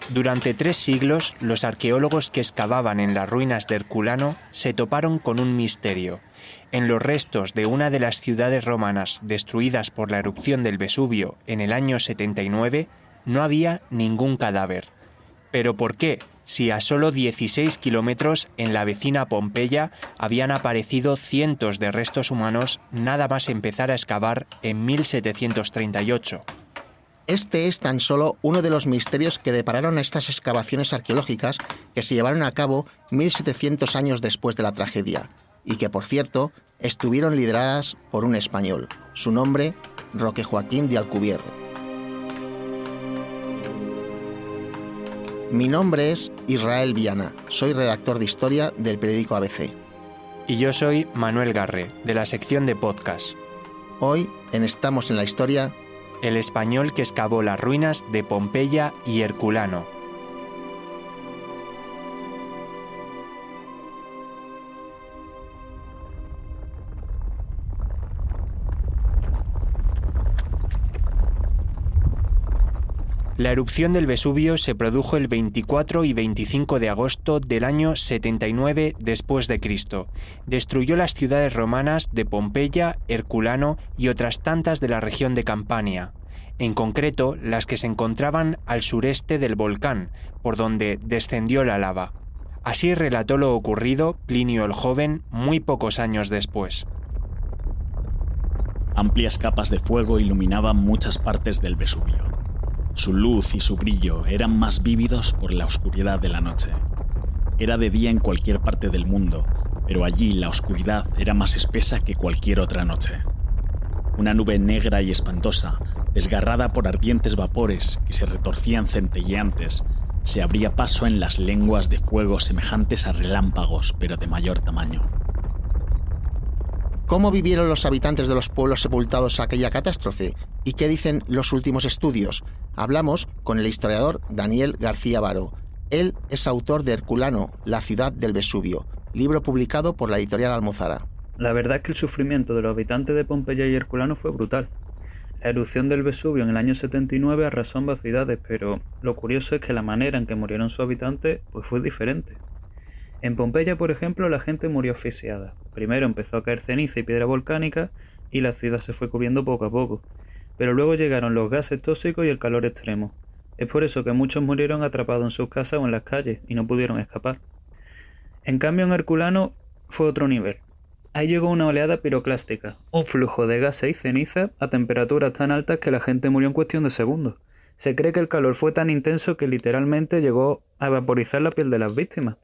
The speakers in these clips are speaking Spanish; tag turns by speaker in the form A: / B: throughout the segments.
A: Durante 3 siglos, los arqueólogos que excavaban en las ruinas de Herculano se toparon con un misterio. En los restos de una de las ciudades romanas destruidas por la erupción del Vesubio en el año 79, no había ningún cadáver. ¿Pero por qué? Si a solo 16 kilómetros en la vecina Pompeya habían aparecido cientos de restos humanos nada más empezar a excavar en 1738.
B: Este es tan solo uno de los misterios que depararon estas excavaciones arqueológicas que se llevaron a cabo 1700 años después de la tragedia, y que, por cierto, estuvieron lideradas por un español. Su nombre, Roque Joaquín de Alcubierre. Mi nombre es Israel Viana, soy redactor de historia del periódico ABC.
A: Y yo soy Manuel Garre, de la sección de podcast.
B: Hoy, en Estamos en la Historia,
A: el español que excavó las ruinas de Pompeya y Herculano. La erupción del Vesubio se produjo el 24 y 25 de agosto del año 79 después de Cristo. Destruyó las ciudades romanas de Pompeya, Herculano y otras tantas de la región de Campania. En concreto, las que se encontraban al sureste del volcán, por donde descendió la lava. Así relató lo ocurrido Plinio el Joven muy pocos años después.
C: Amplias capas de fuego iluminaban muchas partes del Vesubio. Su luz y su brillo eran más vívidos por la oscuridad de la noche. Era de día en cualquier parte del mundo, pero allí la oscuridad era más espesa que cualquier otra noche. Una nube negra y espantosa, desgarrada por ardientes vapores que se retorcían centelleantes, se abría paso en las lenguas de fuego semejantes a relámpagos, pero de mayor tamaño.
B: ¿Cómo vivieron los habitantes de los pueblos sepultados aquella catástrofe? ¿Y qué dicen los últimos estudios? Hablamos con el historiador Daniel García Varo. Él es autor de Herculano, la ciudad del Vesubio, libro publicado por la editorial Almozara.
D: La verdad es que el sufrimiento de los habitantes de Pompeya y Herculano fue brutal. La erupción del Vesubio en el año 79 arrasó ambas ciudades, pero lo curioso es que la manera en que murieron sus habitantes fue diferente. En Pompeya, por ejemplo, la gente murió asfixiada. Primero empezó a caer ceniza y piedra volcánica y la ciudad se fue cubriendo poco a poco. Pero luego llegaron los gases tóxicos y el calor extremo. Es por eso que muchos murieron atrapados en sus casas o en las calles y no pudieron escapar. En cambio, en Herculano fue otro nivel. Ahí llegó una oleada piroclástica, un flujo de gases y ceniza a temperaturas tan altas que la gente murió en cuestión de segundos. Se cree que el calor fue tan intenso que literalmente llegó a vaporizar la piel de las víctimas.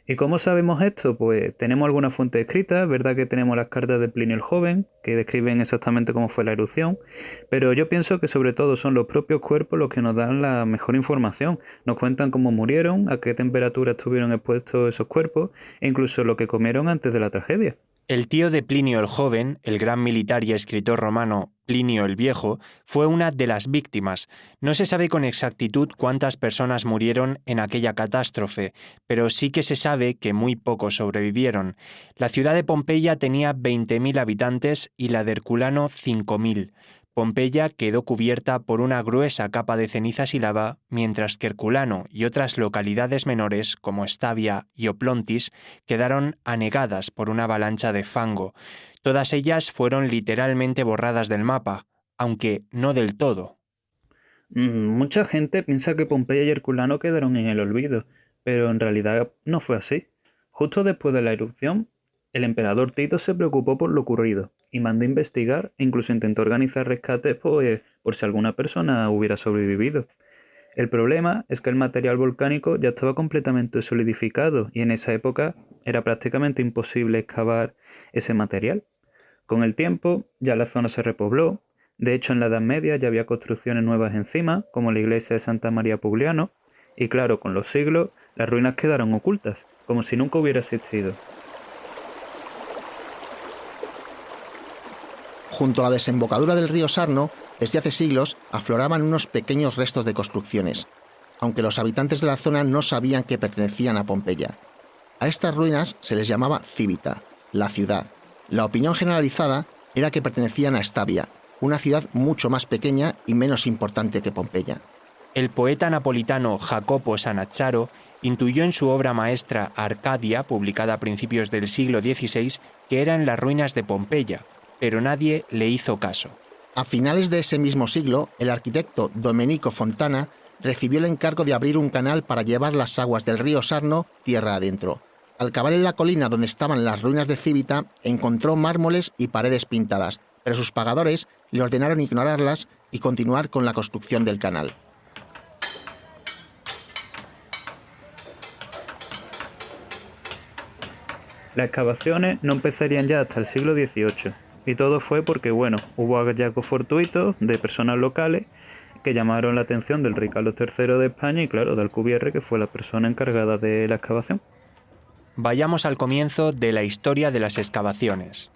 D: ¿Y cómo sabemos esto? Pues tenemos algunas fuentes escritas, verdad que tenemos las cartas de Plinio el Joven, que describen exactamente cómo fue la erupción, pero yo pienso que sobre todo son los propios cuerpos los que nos dan la mejor información. Nos cuentan cómo murieron, a qué temperatura estuvieron expuestos esos cuerpos, e incluso lo que comieron antes de la tragedia.
A: El tío de Plinio el Joven, el gran militar y escritor romano Plinio el Viejo, fue una de las víctimas. No se sabe con exactitud cuántas personas murieron en aquella catástrofe, pero sí que se sabe que muy pocos sobrevivieron. La ciudad de Pompeya tenía 20.000 habitantes y la de Herculano 5.000. Pompeya quedó cubierta por una gruesa capa de cenizas y lava, mientras que Herculano y otras localidades menores, como Stavia y Oplontis, quedaron anegadas por una avalancha de fango. Todas ellas fueron literalmente borradas del mapa, aunque no del todo.
D: Mucha gente piensa que Pompeya y Herculano quedaron en el olvido, pero en realidad no fue así. Justo después de la erupción, el emperador Tito se preocupó por lo ocurrido y mandó investigar e incluso intentó organizar rescates por si alguna persona hubiera sobrevivido. El problema es que el material volcánico ya estaba completamente solidificado y en esa época era prácticamente imposible excavar ese material. Con el tiempo ya la zona se repobló, de hecho en la Edad Media ya había construcciones nuevas encima, como la iglesia de Santa María Pugliano, y claro, con los siglos las ruinas quedaron ocultas, como si nunca hubiera existido.
B: Junto a la desembocadura del río Sarno, desde hace siglos afloraban unos pequeños restos de construcciones, aunque los habitantes de la zona no sabían que pertenecían a Pompeya. A estas ruinas se les llamaba Civita, la ciudad. La opinión generalizada era que pertenecían a Estavia, una ciudad mucho más pequeña y menos importante que Pompeya.
A: El poeta napolitano Jacopo Sannacciaro intuyó en su obra maestra Arcadia, publicada a principios del siglo XVI, que eran las ruinas de Pompeya, pero nadie le hizo caso.
B: A finales de ese mismo siglo, el arquitecto Domenico Fontana recibió el encargo de abrir un canal para llevar las aguas del río Sarno tierra adentro. Al cavar en la colina donde estaban las ruinas de Civita, encontró mármoles y paredes pintadas, pero sus pagadores le ordenaron ignorarlas y continuar con la construcción del canal.
D: Las excavaciones no empezarían ya hasta el siglo XVIII, y todo fue porque, hubo hallazgos fortuitos de personas locales que llamaron la atención del rey Carlos III de España y, claro, de Alcubierre, que fue la persona encargada de la excavación.
A: Vayamos al comienzo de la historia de las excavaciones.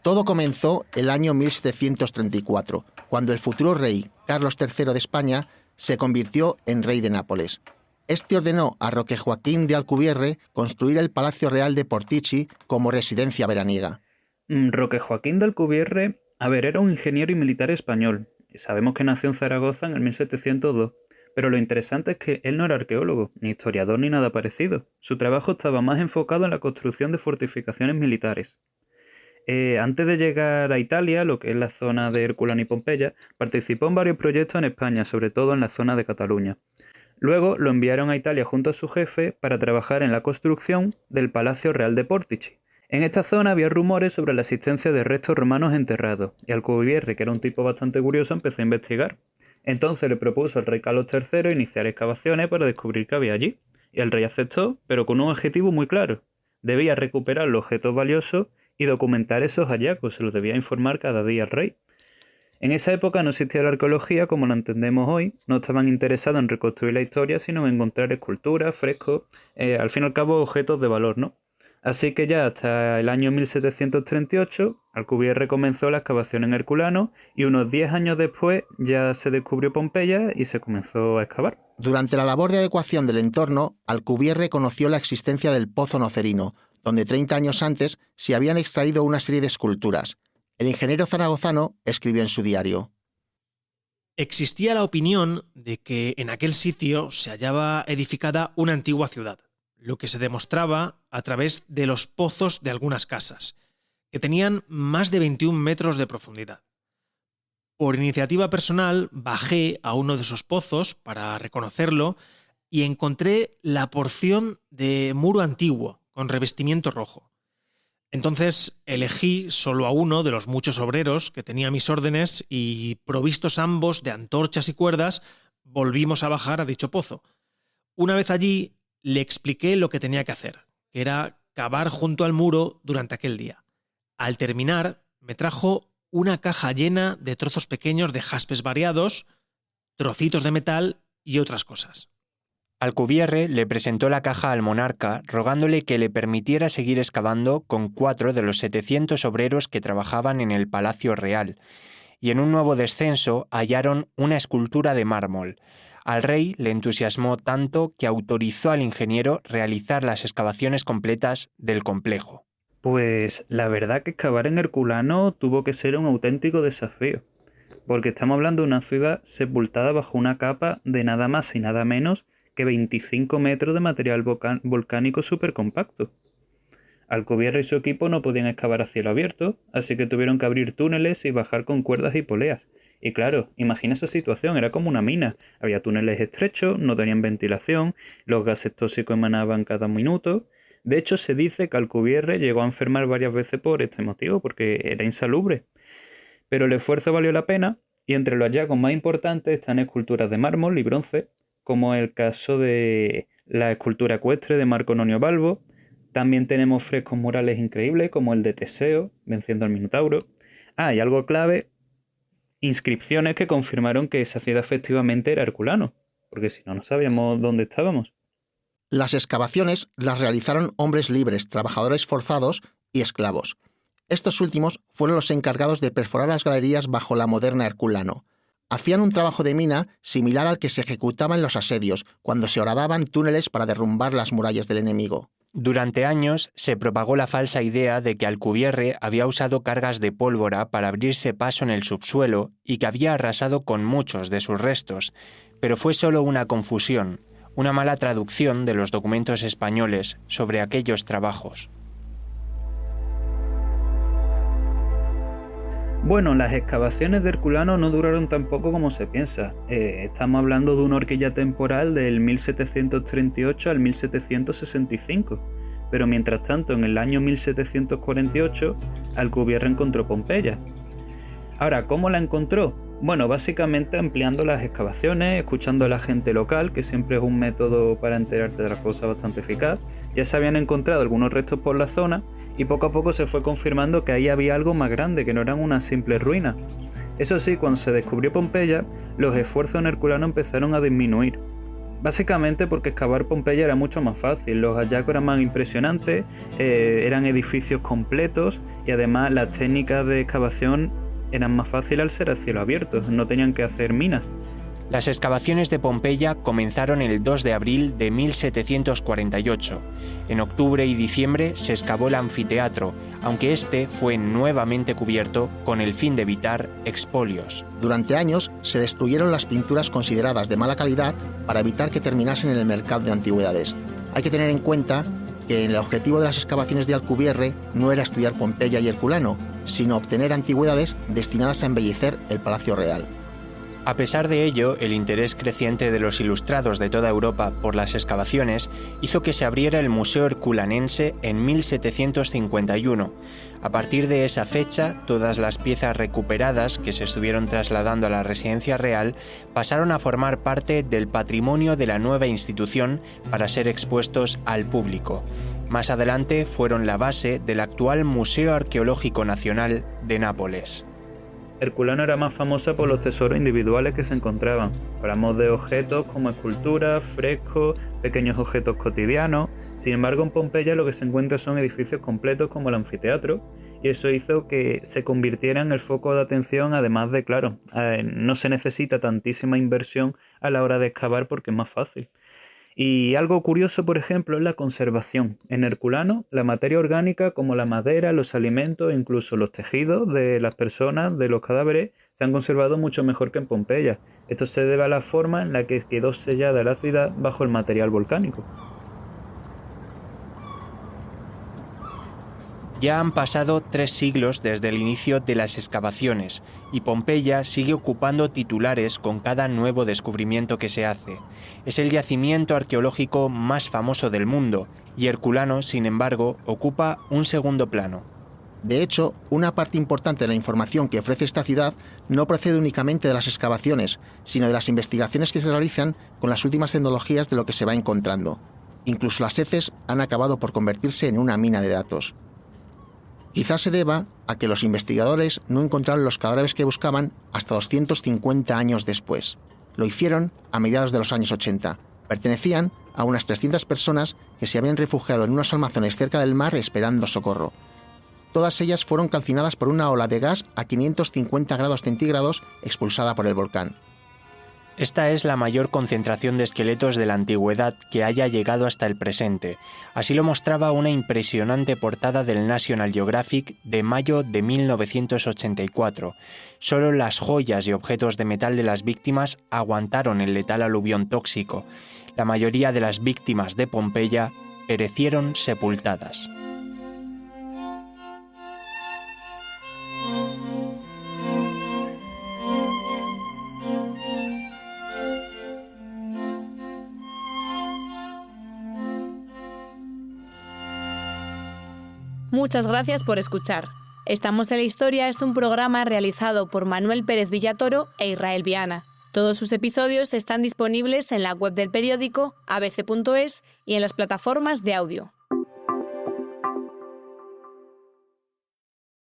B: Todo comenzó el año 1734, cuando el futuro rey Carlos III de España se convirtió en rey de Nápoles. Este ordenó a Roque Joaquín de Alcubierre construir el Palacio Real de Portici como residencia veraniega.
D: Roque Joaquín de Alcubierre, era un ingeniero y militar español. Sabemos que nació en Zaragoza en el 1702, pero lo interesante es que él no era arqueólogo, ni historiador ni nada parecido. Su trabajo estaba más enfocado en la construcción de fortificaciones militares. Antes de llegar a Italia, lo que es la zona de Herculano y Pompeya, participó en varios proyectos en España, sobre todo en la zona de Cataluña. Luego lo enviaron a Italia junto a su jefe para trabajar en la construcción del Palacio Real de Portici. En esta zona había rumores sobre la existencia de restos romanos enterrados, y Alcubierre, que era un tipo bastante curioso, empezó a investigar. Entonces le propuso al rey Carlos III iniciar excavaciones para descubrir qué había allí, y el rey aceptó, pero con un objetivo muy claro. Debía recuperar los objetos valiosos y documentar esos hallazgos, se los debía informar cada día al rey. En esa época no existía la arqueología como la entendemos hoy, no estaban interesados en reconstruir la historia, sino en encontrar esculturas, frescos, al fin y al cabo objetos de valor, ¿no? Así que ya hasta el año 1738, Alcubierre comenzó la excavación en Herculano y unos 10 años después ya se descubrió Pompeya y se comenzó a excavar.
B: Durante la labor de adecuación del entorno, Alcubierre conoció la existencia del Pozo Nocerino, donde 30 años antes se habían extraído una serie de esculturas. El ingeniero zaragozano escribió en su diario:
E: existía la opinión de que en aquel sitio se hallaba edificada una antigua ciudad, lo que se demostraba a través de los pozos de algunas casas, que tenían más de 21 metros de profundidad. Por iniciativa personal bajé a uno de esos pozos para reconocerlo y encontré la porción de muro antiguo con revestimiento rojo. Entonces elegí solo a uno de los muchos obreros que tenía a mis órdenes y, provistos ambos de antorchas y cuerdas, volvimos a bajar a dicho pozo. Una vez allí, le expliqué lo que tenía que hacer, que era cavar junto al muro durante aquel día. Al terminar, me trajo una caja llena de trozos pequeños de jaspes variados, trocitos de metal y otras cosas.
A: Alcubierre le presentó la caja al monarca, rogándole que le permitiera seguir excavando con 4 de los 700 obreros que trabajaban en el Palacio Real, y en un nuevo descenso hallaron una escultura de mármol. Al rey le entusiasmó tanto que autorizó al ingeniero realizar las excavaciones completas del complejo.
D: Pues la verdad que excavar en Herculano tuvo que ser un auténtico desafío, porque estamos hablando de una ciudad sepultada bajo una capa de nada más y nada menos que 25 metros de material volcánico supercompacto. Alcubierre y su equipo no podían excavar a cielo abierto, así que tuvieron que abrir túneles y bajar con cuerdas y poleas. Y claro, imagina esa situación, era como una mina. Había túneles estrechos, no tenían ventilación, los gases tóxicos emanaban cada minuto. De hecho, se dice que Alcubierre llegó a enfermar varias veces por este motivo, porque era insalubre. Pero el esfuerzo valió la pena, y entre los hallazgos más importantes están esculturas de mármol y bronce, como el caso de la escultura ecuestre de Marco Nonio Balbo. También tenemos frescos murales increíbles, como el de Teseo, venciendo al Minotauro. Y algo clave, inscripciones que confirmaron que esa ciudad efectivamente era Herculano, porque si no, no sabíamos dónde estábamos.
B: Las excavaciones las realizaron hombres libres, trabajadores forzados y esclavos. Estos últimos fueron los encargados de perforar las galerías bajo la moderna Herculano. Hacían un trabajo de mina similar al que se ejecutaba en los asedios, cuando se horadaban túneles para derrumbar las murallas del enemigo.
A: Durante años se propagó la falsa idea de que Alcubierre había usado cargas de pólvora para abrirse paso en el subsuelo y que había arrasado con muchos de sus restos, pero fue solo una confusión, una mala traducción de los documentos españoles sobre aquellos trabajos.
D: Bueno, las excavaciones de Herculano no duraron tan poco como se piensa. Estamos hablando de una horquilla temporal del 1738 al 1765. Pero mientras tanto, en el año 1748, Alcubierre encontró Pompeya. Ahora, ¿cómo la encontró? Bueno, básicamente ampliando las excavaciones, escuchando a la gente local, que siempre es un método para enterarte de las cosas bastante eficaz. Ya se habían encontrado algunos restos por la zona, y poco a poco se fue confirmando que ahí había algo más grande, que no eran unas simples ruinas. Eso sí, cuando se descubrió Pompeya, los esfuerzos en Herculano empezaron a disminuir. Básicamente porque excavar Pompeya era mucho más fácil, los hallazgos eran más impresionantes, eran edificios completos y además las técnicas de excavación eran más fáciles al ser a cielo abierto, no tenían que hacer minas.
A: Las excavaciones de Pompeya comenzaron el 2 de abril de 1748. En octubre y diciembre se excavó el anfiteatro, aunque este fue nuevamente cubierto con el fin de evitar expolios.
B: Durante años se destruyeron las pinturas consideradas de mala calidad para evitar que terminasen en el mercado de antigüedades. Hay que tener en cuenta que el objetivo de las excavaciones de Alcubierre no era estudiar Pompeya y Herculano, sino obtener antigüedades destinadas a embellecer el Palacio Real.
A: A pesar de ello, el interés creciente de los ilustrados de toda Europa por las excavaciones hizo que se abriera el Museo Herculanense en 1751. A partir de esa fecha, todas las piezas recuperadas que se estuvieron trasladando a la residencia real pasaron a formar parte del patrimonio de la nueva institución para ser expuestos al público. Más adelante fueron la base del actual Museo Arqueológico Nacional de Nápoles.
D: Herculano era más famosa por los tesoros individuales que se encontraban. Hablamos de objetos como esculturas, frescos, pequeños objetos cotidianos. Sin embargo, en Pompeya lo que se encuentra son edificios completos como el anfiteatro, y eso hizo que se convirtiera en el foco de atención, además de, claro, no se necesita tantísima inversión a la hora de excavar porque es más fácil. Y algo curioso, por ejemplo, es la conservación. En Herculano, la materia orgánica como la madera, los alimentos e incluso los tejidos de las personas, de los cadáveres, se han conservado mucho mejor que en Pompeya. Esto se debe a la forma en la que quedó sellada la ciudad bajo el material volcánico.
A: Ya han pasado 3 siglos desde el inicio de las excavaciones y Pompeya sigue ocupando titulares con cada nuevo descubrimiento que se hace. Es el yacimiento arqueológico más famoso del mundo y Herculano, sin embargo, ocupa un segundo plano.
B: De hecho, una parte importante de la información que ofrece esta ciudad no procede únicamente de las excavaciones, sino de las investigaciones que se realizan con las últimas tecnologías de lo que se va encontrando. Incluso las heces han acabado por convertirse en una mina de datos. Quizás se deba a que los investigadores no encontraron los cadáveres que buscaban hasta 250 años después. Lo hicieron a mediados de los años 80. Pertenecían a unas 300 personas que se habían refugiado en unos almacenes cerca del mar esperando socorro. Todas ellas fueron calcinadas por una ola de gas a 550 grados centígrados expulsada por el volcán.
A: Esta es la mayor concentración de esqueletos de la antigüedad que haya llegado hasta el presente. Así lo mostraba una impresionante portada del National Geographic de mayo de 1984. Solo las joyas y objetos de metal de las víctimas aguantaron el letal aluvión tóxico. La mayoría de las víctimas de Pompeya perecieron sepultadas.
F: Muchas gracias por escuchar. Estamos en la Historia es un programa realizado por Manuel Pérez Villatoro e Israel Viana. Todos sus episodios están disponibles en la web del periódico abc.es y en las plataformas de audio.